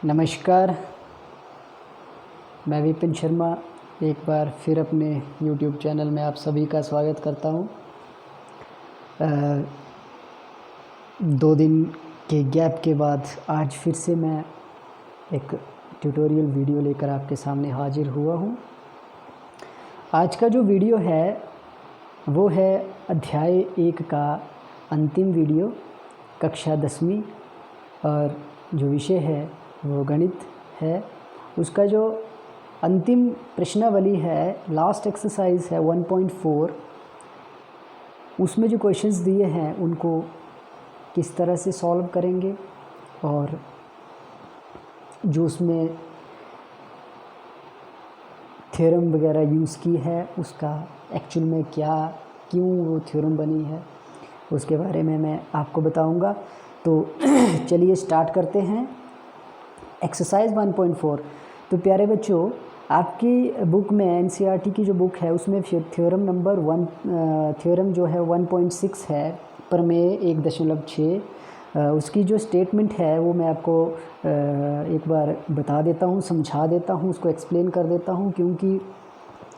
नमस्कार, मैं विपिन शर्मा एक बार फिर अपने YouTube चैनल में आप सभी का स्वागत करता हूँ। 2 दिन के गैप के बाद आज फिर से मैं एक ट्यूटोरियल वीडियो लेकर आपके सामने हाजिर हुआ हूँ। आज का जो वीडियो है वो है अध्याय 1 का अंतिम वीडियो, कक्षा 10वीं, और जो विषय है वो गणित है। उसका जो अंतिम प्रश्नावली है, लास्ट एक्सरसाइज है 1.4, उसमें जो क्वेश्चंस दिए हैं उनको किस तरह से सॉल्व करेंगे और जो उसमें थ्योरम वगैरह यूज़ की है उसका एक्चुअल में क्यों वो थ्योरम बनी है उसके बारे में मैं आपको बताऊंगा। तो चलिए स्टार्ट करते हैं। एक्सरसाइज 1.4। तो प्यारे बच्चों, आपकी बुक में एनसीईआरटी की जो बुक है उसमें थ्योरम नंबर 1, थ्योरम जो है 1.6 है, प्रमेय 1.6। उसकी जो स्टेटमेंट है वो मैं आपको एक बार बता देता हूँ, समझा देता हूँ, उसको एक्सप्लेन कर देता हूँ, क्योंकि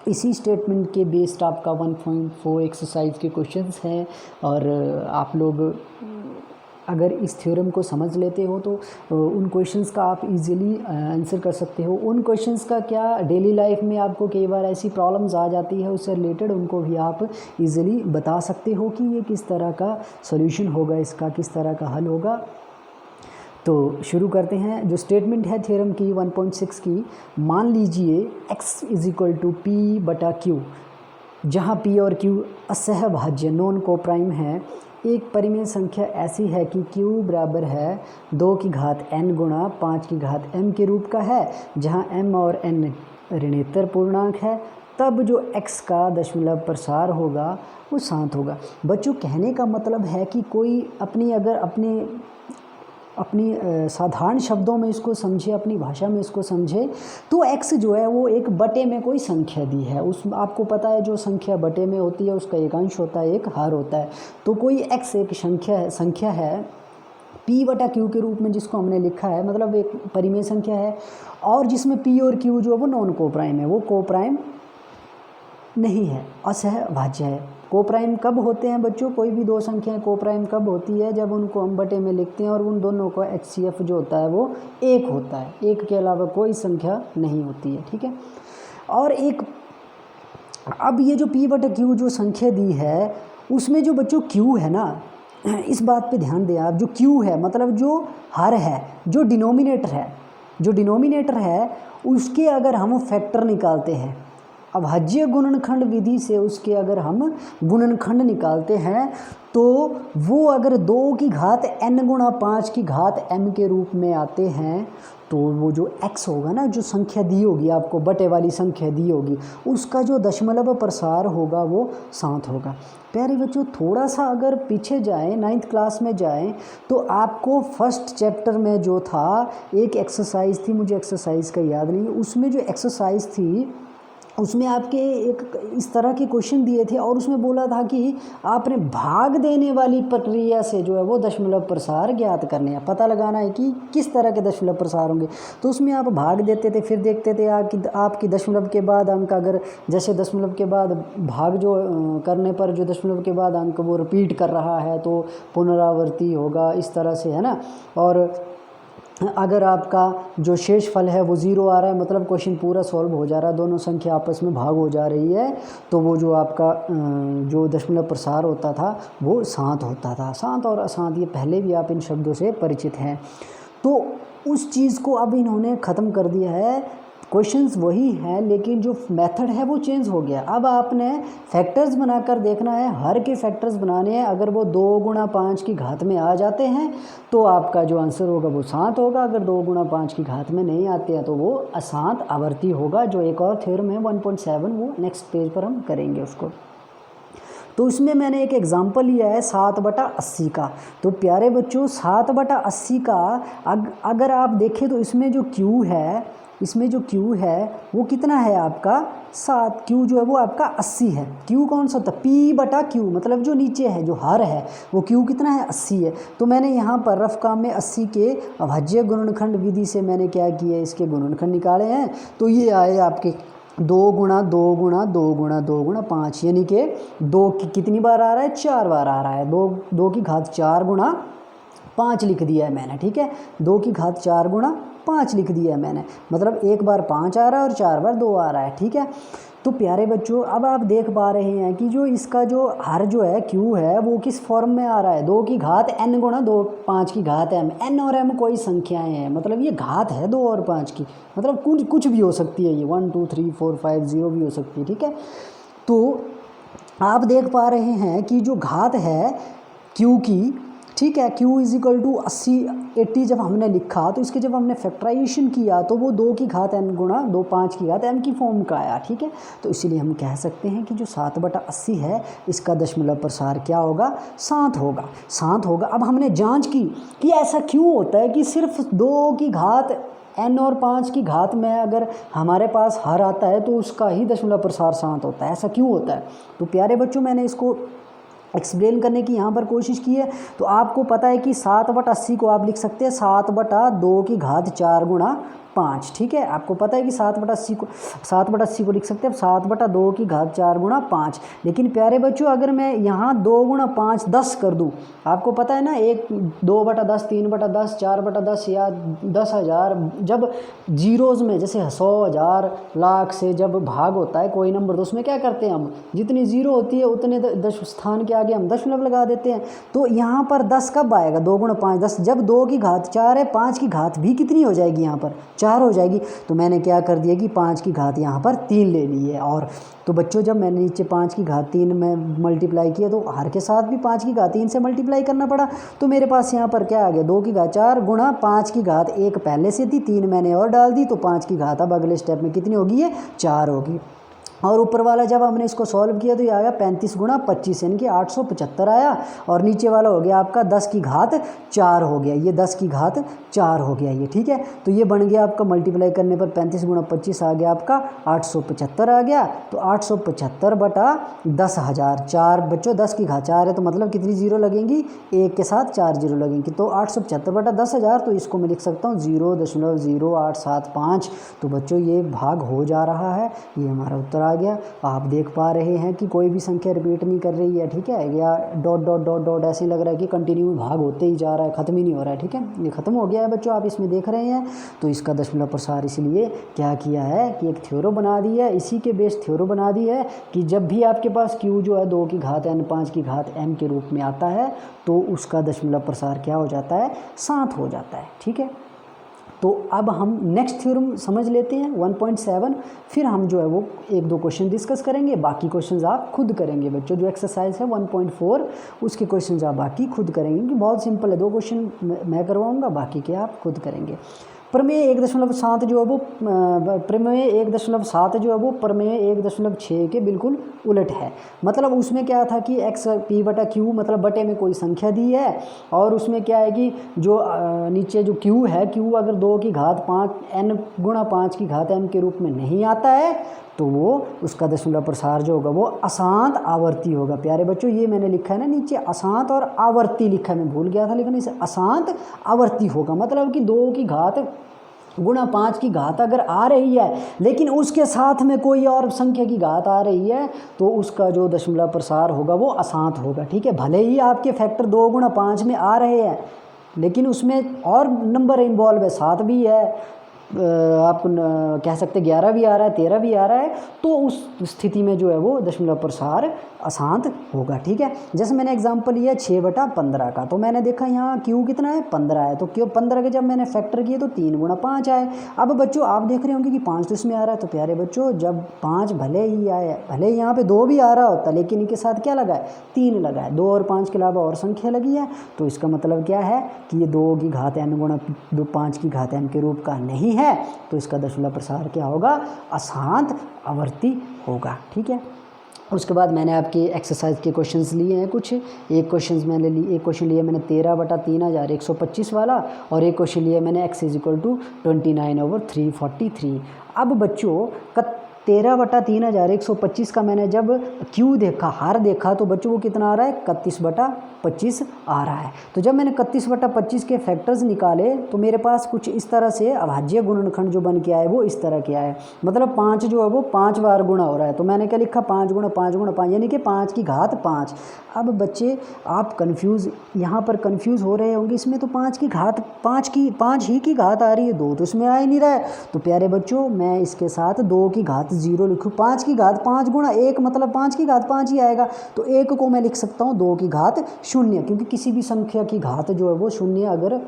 इसी स्टेटमेंट के बेस्ड आपका 1.4 एक्सरसाइज के क्वेश्चंस हैं। और आप लोग अगर इस थ्योरम को समझ लेते हो तो उन क्वेश्चंस का आप इजीली आंसर कर सकते हो। उन क्वेश्चंस का क्या, डेली लाइफ में आपको कई बार ऐसी प्रॉब्लम्स आ जाती है, उससे रिलेटेड उनको भी आप इजीली बता सकते हो कि ये किस तरह का सॉल्यूशन होगा, इसका किस तरह का हल होगा। तो शुरू करते हैं। जो स्टेटमेंट है थ्योरम की 1.6 की, मान लीजिए x = p/q, जहाँ p और q असहभाज्य नॉन कोप्राइम है। एक परिमेय संख्या ऐसी है कि q बराबर है 2 की घात n गुणा 5 की घात m के रूप का है, जहाँ m और n ऋणेतर पूर्णांक है। तब जो x का दशमलव प्रसार होगा वो 7 होगा। बच्चों, कहने का मतलब है कि कोई अपनी साधारण शब्दों में इसको समझे, अपनी भाषा में इसको समझे, तो x जो है वो एक बटे में कोई संख्या दी है। उस आपको पता है जो संख्या बटे में होती है उसका एक अंश होता है, एक हर होता है। तो कोई x एक संख्या है p/q के रूप में, जिसको हमने लिखा है, मतलब एक परिमेय संख्या है, और जिसमें p और q जो है वो नॉन कोप्राइम है, वो कोप्राइम नहीं है, असहभाज्य है। कोप्राइम कब होते हैं बच्चों? कोई भी दो संख्याएं कोप्राइम कब होती है? जब उनको हम बटे में लिखते हैं और उन दोनों का HCF जो होता है वो 1 होता है, 1 के अलावा कोई संख्या नहीं होती है, ठीक है। और एक अब ये जो p/q जो संख्या दी है उसमें जो बच्चों q है ना, इस बात पे ध्यान दें आप, जो q है मतलब जो हर है, जो डिनोमिनेटर है उसके अगर हम फैक्टर निकालते हैं, अभाज्य गुणनखंड विधि से उसके अगर हम गुणनखंड निकालते हैं, तो वो अगर 2 की घात n गुणा 5 की घात m के रूप में आते हैं, तो वो जो x होगा ना, जो संख्या दी होगी आपको, बटे वाली संख्या दी होगी, उसका जो दशमलव प्रसार होगा वो 7 होगा। प्यारे बच्चों, थोड़ा सा अगर पीछे जाएं, 9th क्लास में जाएं, तो आपको फर्स्ट चैप्टर में जो था एक एक्सरसाइज थी, मुझे एक्सरसाइज का याद नहीं, उसमें जो एक्सरसाइज थी उसमें आपके एक इस तरह के क्वेश्चन दिए थे और उसमें बोला था कि आपने भाग देने वाली प्रक्रिया से जो है वो दशमलव प्रसार ज्ञात करने हैं, पता लगाना है कि किस तरह के दशमलव प्रसार होंगे। तो उसमें आप भाग देते थे, फिर देखते थे आपकी दशमलव के बाद अंक, अगर जैसे दशमलव के बाद भाग जो करने पर जो दशमलव के बाद अंक वो रिपीट कर रहा है तो पुनरावृत्ति होगा, इस तरह से, है ना। और अगर आपका जो शेष फल है वो 0 आ रहा है, मतलब क्वेश्चन पूरा सॉल्व हो जा रहा है, दोनों संख्या आपस में भाग हो जा रही है, तो वो जो आपका जो दशमलव प्रसार होता था वो 7 होता था। 7 और असांत, ये पहले भी आप इन शब्दों से परिचित हैं। तो उस चीज़ को अब इन्होंने ख़त्म कर दिया है। क्वेश्चंस वही हैं लेकिन जो मेथड है वो चेंज हो गया। अब आपने फैक्टर्स बनाकर देखना है, हर के फैक्टर्स बनाने हैं। अगर वो 2 गुणा 5 की घात में आ जाते हैं तो आपका जो आंसर होगा वो 7 होगा। अगर 2 गुणा 5 की घात में नहीं आते हैं तो वो असांत आवर्ती होगा, जो एक और थ्योरम है 1.7, वो नेक्स्ट पेज पर हम करेंगे उसको। तो उसमें मैंने एक एग्जाम्पल लिया है 7/80 का। तो प्यारे बच्चों, 7/80 का अगर आप देखें तो इसमें जो q है इसमें जो Q है वो कितना है आपका 7, Q जो है वो आपका 80 है। Q कौन सा होता है, P बटा Q, मतलब जो नीचे है जो हर है वो Q कितना है 80 है। तो मैंने यहाँ पर रफ काम में 80 के अभाज्य गुणनखंड विधि से मैंने क्या किया, इसके गुणनखंड निकाले हैं। तो ये आए आपके 2 गुणा 2 गुणा 2 गुणा 2 गुणा 5, यानी कि 2 की कितनी बार आ रहा है, 4 बार आ रहा है। 2 की घात 4 गुणा 5 लिख दिया है मैंने, ठीक है। 2 की घात 4 गुणा 5 लिख दिया है मैंने, मतलब 1 बार 5 आ रहा है और 4 बार 2 आ रहा है, ठीक है। तो प्यारे बच्चों अब आप देख पा रहे हैं कि जो इसका जो हर जो है Q है वो किस फॉर्म में आ रहा है, 2 की घात n गुणा 2, 5 की घात m। n और m कोई संख्याएं हैं, मतलब ये घात है 2 और 5 की, मतलब कुछ भी हो सकती है, ये 1 2 3 4 5 0 भी हो सकती है, ठीक है। तो आप देख पा रहे हैं कि जो घात है Q की, ठीक है, Q इज इक्वल टू 80 जब हमने लिखा तो इसके जब हमने फैक्टराइजेशन किया तो वो 2 की घात n गुणा 2 5 की घात m की फॉर्म का आया, ठीक है। तो इसीलिए हम कह सकते हैं कि जो 7/80 है इसका दशमलव प्रसार क्या होगा, 7 होगा, 7 होगा। अब हमने जांच की कि ऐसा क्यों होता है कि सिर्फ 2 की घात n और 5 की घात में अगर हमारे पास हर आता है तो उसका ही दशमलव प्रसार 7 होता है, ऐसा क्यों होता है। तो प्यारे बच्चों मैंने इसको एक्सप्लेन करने की यहाँ पर कोशिश की है। तो आपको पता है कि 7/80 को आप लिख सकते हैं 7/2 की घात 4 गुणा 5, ठीक है। आपको पता है कि 7/80 को लिख सकते हैं 7/2 की घात 4 गुणा 5। लेकिन प्यारे बच्चों अगर मैं यहाँ 2 गुणा 5 10 कर दूँ, आपको पता है ना, 2/10 3/10 4/10 या 10,000, जब जीरोज़ में जैसे 100 1000 लाख से जब भाग होता है कोई नंबर, तो उसमें क्या करते हैं हम, जितनी जीरो होती है उतने स्थान के आगे हम दशमलव लगा देते हैं। तो यहाँ पर 10 कब आएगा, 2 गुणा 5 10, जब 2 की घात 4 है 5 की घात भी कितनी हो जाएगी, यहाँ पर 4 हो जाएगी। तो मैंने क्या कर दिया कि 5 की घात यहाँ पर 3 ले ली है। और तो बच्चों जब मैंने नीचे 5 की घात 3 में मल्टीप्लाई किया तो हर के साथ भी 5 की घात 3 से मल्टीप्लाई करना पड़ा। तो मेरे पास यहाँ पर क्या आ गया, 2 की घात 4 गुणा 5 की घात 1 पहले से थी, 3 मैंने और डाल दी, तो 5 की घात अब अगले स्टेप में कितनी होगी, ये 4 होगी। और ऊपर वाला जब हमने इसको सॉल्व किया तो ये आ गया 35 गुणा 25 यानी कि 875 आया। और नीचे वाला हो गया आपका 10 की घात 4 हो गया, ये 10 की घात 4 हो गया ये, ठीक है। तो ये बन गया आपका मल्टीप्लाई करने पर 35 गुणा 25 आ गया आपका 875 आ गया। तो 875 बटा 10,000, 4 बच्चों 10 की घात 4 है तो मतलब कितनी जीरो लगेंगी, 1 के साथ 4 जीरो लगेंगी। तो 875 बटा 10,000, तो इसको मैं लिख सकता हूँ 0.0875। तो बच्चों ये भाग हो जा रहा है, ये हमारा उत्तर आ गया। आप देख पा रहे हैं कि कोई भी संख्या रिपीट नहीं कर रही है, ठीक है, या डॉट डॉट डॉट डॉट ऐसे लग रहा है कि कंटिन्यू भाग होते ही जा रहा है, ख़त्म ही नहीं हो रहा है, ठीक है। ये ख़त्म हो गया है बच्चों, आप इसमें देख रहे हैं। तो इसका दशमलव प्रसार इसलिए क्या किया है कि एक थ्योरम बना दी है, इसी के बेस थ्योरम बना दी है कि जब भी आपके पास Q जो है 2 की घात n 5 की घात m के रूप में आता है तो उसका दशमलव प्रसार क्या हो जाता है, 7 हो जाता है, ठीक है। तो अब हम नेक्स्ट थ्योरम समझ लेते हैं 1.7, फिर हम जो है वो 1-2 क्वेश्चन डिस्कस करेंगे, बाकी क्वेश्चंस आप खुद करेंगे बच्चों। जो एक्सरसाइज है 1.4 उसके क्वेश्चंस आप बाकी खुद करेंगे, कि बहुत सिंपल है, 2 क्वेश्चन मैं करवाऊंगा, बाकी के आप खुद करेंगे। प्रमेय 1.7 जो है वो प्रमेय 1.7 जो है वो प्रमेय 1.6 के बिल्कुल उलट है। मतलब उसमें क्या था कि x p बटा q, मतलब बटे में कोई संख्या दी है और उसमें क्या है कि जो नीचे जो q है, q अगर 2 की घात 5 n गुणा 5 की घात m के रूप में नहीं आता है तो वो उसका दशमलव प्रसार जो होगा वो अशांत आवर्ती होगा। प्यारे बच्चों ये मैंने लिखा है ना नीचे, अशांत और आवर्ती लिखा है, मैं भूल गया था, लेकिन इसे अशांत आवर्ती होगा। मतलब कि 2 की घात गुणा 5 की घात अगर आ रही है लेकिन उसके साथ में कोई और संख्या की घात आ रही है तो उसका जो दशमलव प्रसार होगा वो अशांत होगा, ठीक है। भले ही आपके फैक्टर 2 गुणा 5 में आ रहे हैं लेकिन उसमें और नंबर इन्वॉल्व है, 7 भी है, आप कह सकते 11 भी आ रहा है, 13 भी आ रहा है, तो उस स्थिति में जो है वो दशमलव प्रसार अशांत होगा, ठीक है। जैसे मैंने एग्जांपल लिया 6/15 का, तो मैंने देखा यहाँ Q कितना है 15 है, तो Q 15 के जब मैंने फैक्टर किए तो 3 गुणा 5 आए। अब बच्चों आप देख रहे होंगे कि 5 तो इसमें आ रहा है, तो प्यारे बच्चों जब 5 भले ही आए, भले ही यहाँ पे 2 भी आ रहा होता लेकिन इनके साथ क्या लगा है, 3 लगा है, 2 और 5 के अलावा और संख्या लगी है। तो इसका मतलब क्या है कि ये 2 की घात n गुणा 5 की घात m के रूप का नहीं है, तो इसका दशमलव प्रसार क्या होगा, अशांत आवर्ती होगा, ठीक है। उसके बाद मैंने आपके एक्सरसाइज के क्वेश्चंस लिए हैं कुछ। एक क्वेश्चन लिया मैंने 13/3125 वाला, और एक क्वेश्चन लिया मैंने x = 29/343। अब बच्चों का 13/3125 का मैंने जब क्यू देखा, हार देखा, तो बच्चों को कितना आ रहा है, 31/25 आ रहा है। तो जब मैंने 31/25 के फैक्टर्स निकाले तो मेरे पास कुछ इस तरह से अभाज्य गुणनखंड जो बन के आए वो इस तरह के आए, मतलब 5 जो है वो 5 बार गुणा हो रहा है। तो मैंने क्या लिखा, 5 × 5 × 5, यानी कि 5 की घात 5। अब बच्चे आप यहाँ पर कन्फ्यूज़ हो रहे होंगे, इसमें तो 5 की घात 5 ही की घात आ रही है, 2 तो इसमें आ ही नहीं रहा है। तो प्यारे बच्चों मैं इसके साथ 2 की घात 0 लिखूँ, 5 की घात 5 × 1 मतलब 5 की घात 5 ही आएगा। तो 1 को मैं लिख सकता हूँ 2 की घात 0, क्योंकि किसी भी संख्या की घात जो है वो 0 अगर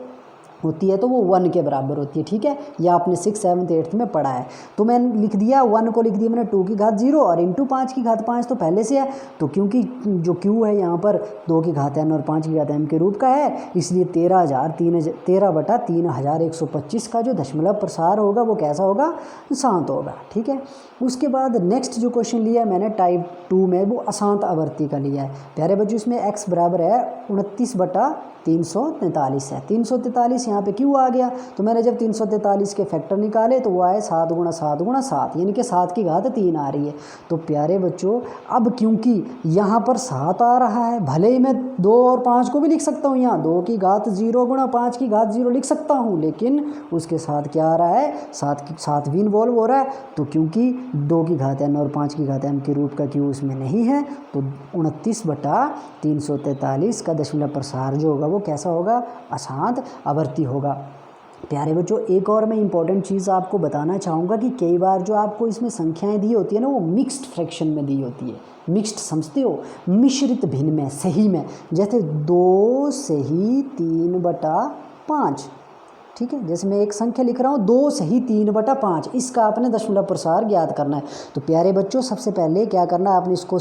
होती है तो वो 1 के बराबर होती है। ठीक है, यह आपने 6, 7, 8 में पढ़ा है। तो मैंने लिख दिया 1 को लिख दिया मैंने 2 की घात 0 और इंटू 5 की घात 5 तो पहले से है। तो क्योंकि जो क्यू है यहाँ पर 2 की घात n और 5 की घात m के रूप का है, इसलिए 13/3125 का जो दशमलव प्रसार होगा वो कैसा होगा, शांत होगा। ठीक है, उसके बाद नेक्स्ट जो क्वेश्चन लिया है मैंने टाइप 2 में, वो अशांत आवर्ती का लिया है। प्यारे बच्चों इसमें x बराबर है 29/343 है। 343 यहाँ पे क्यों आ गया, तो मैंने जब 343 के फैक्टर निकाले तो वो आए 7 × 7 × 7, यानी कि 7 की घात 3 आ रही है। तो प्यारे बच्चों अब क्योंकि यहाँ पर 7 आ रहा है, भले ही मैं 2 और 5 को भी लिख सकता हूँ, यहाँ 2 की घात 0 × 5 की घात 0 लिख सकता हूँ, लेकिन उसके साथ क्या आ रहा है, 7 भी इन्वॉल्व हो रहा है। तो क्योंकि 2 की घात n और 5 की घात m के रूप का क्यू उसमें नहीं है, तो 29/343 का दशमलव प्रसार जो होगा वो कैसा होगा, अशांत आवर्ती होगा। प्यारे बच्चों एक और मैं इंपॉर्टेंट चीज़ आपको बताना चाहूँगा कि कई बार जो आपको इसमें संख्याएं दी होती है ना, वो मिक्स्ड फ्रैक्शन में दी होती है। मिक्स्ड समझते हो, मिश्रित भिन्न में, सही में, जैसे 2 सही 3/5। ठीक है, जैसे मैं एक संख्या लिख रहा हूँ 2 सही 3/5, इसका आपने दशमलव प्रसार ज्ञात करना है। तो प्यारे बच्चों सबसे पहले क्या करना है, आपने इसको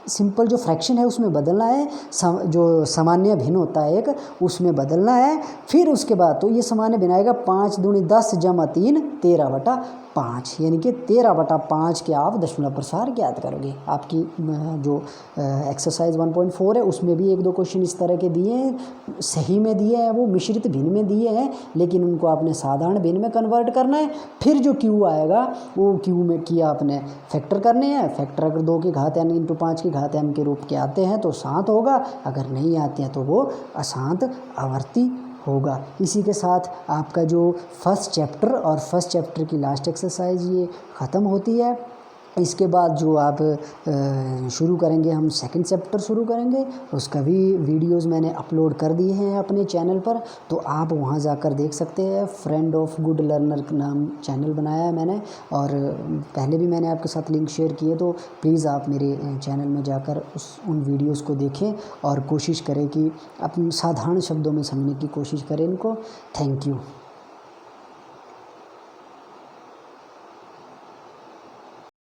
सिंपल जो फ्रैक्शन है उसमें बदलना है, जो सामान्य भिन्न होता है एक, उसमें बदलना है। फिर उसके बाद तो ये सामान्य भिन्न आएगा 5 दूनी 10 + 3 13/5, यानी कि 13/5 के आप दशमलव प्रसार ज्ञात करोगे। आपकी जो एक्सरसाइज 1.4 है उसमें भी 1-2 क्वेश्चन इस तरह के दिए हैं, सही में दिए हैं, वो मिश्रित भिन्न में दिए हैं, लेकिन उनको आपने साधारण भिन्न में कन्वर्ट करना है। फिर जो क्यू आएगा वो क्यू में किया आपने फैक्टर करने हैं। फैक्टर अगर 2 की घात n × 5 की घात m के रूप के आते हैं तो शांत होगा, अगर नहीं आते हैं तो वो अशांत आवर्ती होगा। इसी के साथ आपका जो फर्स्ट चैप्टर की लास्ट एक्सरसाइज ये ख़त्म होती है। इसके बाद जो आप शुरू करेंगे, हम सेकंड चैप्टर शुरू करेंगे, उसका भी वीडियोस मैंने अपलोड कर दिए हैं अपने चैनल पर, तो आप वहां जाकर देख सकते हैं। फ्रेंड ऑफ गुड लर्नर का नाम चैनल बनाया है मैंने, और पहले भी मैंने आपके साथ लिंक शेयर किए, तो प्लीज़ आप मेरे चैनल में जाकर उन वीडियोस को देखें और कोशिश करें कि अपने साधारण शब्दों में समझने की कोशिश करें इनको। Thank you.